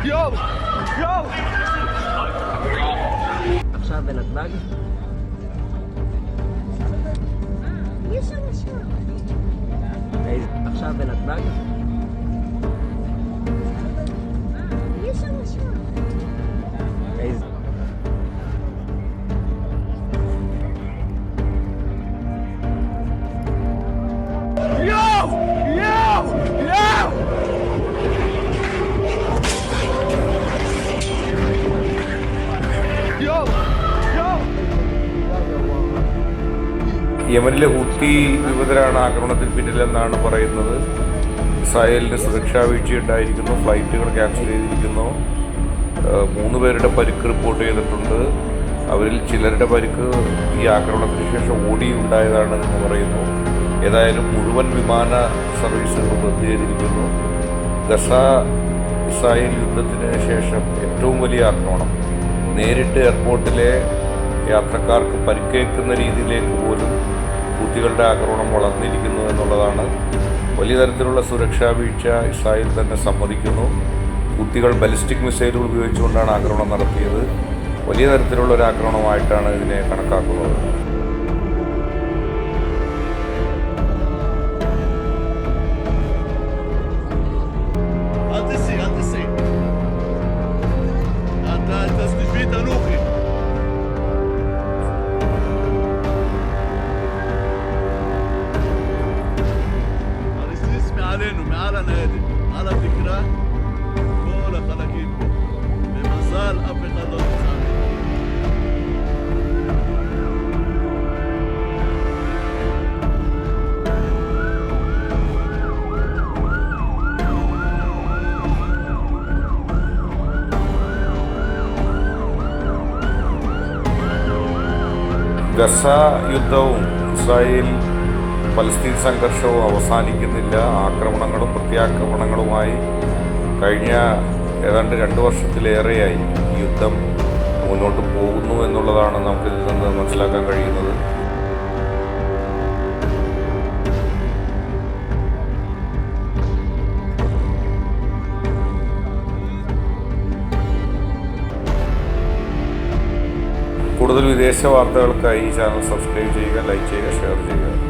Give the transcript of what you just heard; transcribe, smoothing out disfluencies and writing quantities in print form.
Yo! Yo! עכשיו בנתב"ג. עכשיו בנתב"ג. യമനിലെ Houthi വിമതരാണ് ആക്രമണത്തിന് പിന്നിലെന്നാണ് പറയുന്നത്. ഇസ്രായേലിന് സുരക്ഷാ വീഴ്ചയുണ്ടായിരിക്കുന്നു, ഫ്ലൈറ്റുകൾ ക്യാൻസൽ ചെയ്തിരിക്കുന്നു. 3 പേരുടെ പരിക്ക് റിപ്പോർട്ട് ചെയ്തിട്ടുണ്ട്. അവരിൽ ചിലരുടെ പരിക്ക് ഈ ആക്രമണത്തിന് ശേഷം ഓടിയുണ്ടായതാണ് എന്ന് പറയുന്നു. ഏതായാലും മുഴുവൻ വിമാന സർവീസുകളും റദ്ദ് ചെയ്തിരിക്കുന്നു. ഗസ ഇസ്രായേൽ യുദ്ധത്തിന് ശേഷം ഏറ്റവും വലിയ ആക്രമണം. നേരിട്ട് എയർപോർട്ടിലെ യാത്രക്കാർക്ക് പരിക്കേൽക്കുന്ന രീതിയിലേക്ക് പോലും ഹൂത്തികളുടെ ആക്രമണം വളർന്നിരിക്കുന്നു എന്നുള്ളതാണ്. വലിയ തരത്തിലുള്ള സുരക്ഷാ വീഴ്ച ഇസ്രായേൽ തന്നെ സമ്മതിക്കുന്നു. ഹൂത്തികൾ ബാലിസ്റ്റിക് മിസൈലുകൾ ഉപയോഗിച്ചുകൊണ്ടാണ് ആക്രമണം നടത്തിയത്. വലിയ തരത്തിലുള്ള ഒരു ആക്രമണമായിട്ടാണ് ഇതിനെ കണക്കാക്കുന്നത്. علينا معال نادي على فكرة كل خلاكين بمزال أفريقيا ضد ഗസ യുദ്ധവും ഇസ്രായേൽ പലസ്തീൻ സംഘർഷവും അവസാനിക്കുന്നില്ല. ആക്രമണങ്ങളും പ്രത്യാക്രമണങ്ങളുമായി കഴിഞ്ഞ ഏതാണ്ട് 2 വർഷത്തിലേറെയായി യുദ്ധം മുന്നോട്ട് പോകുന്നു എന്നുള്ളതാണ് നമുക്കിതിൽ നിന്ന് മനസ്സിലാക്കാൻ കഴിയുന്നത്. കൂടുതൽ വിദേശ വാർത്തകൾക്കായി ഈ ചാനൽ സബ്സ്ക്രൈബ് ചെയ്യുക, ലൈക്ക് ചെയ്യുക, ഷെയർ ചെയ്യുക.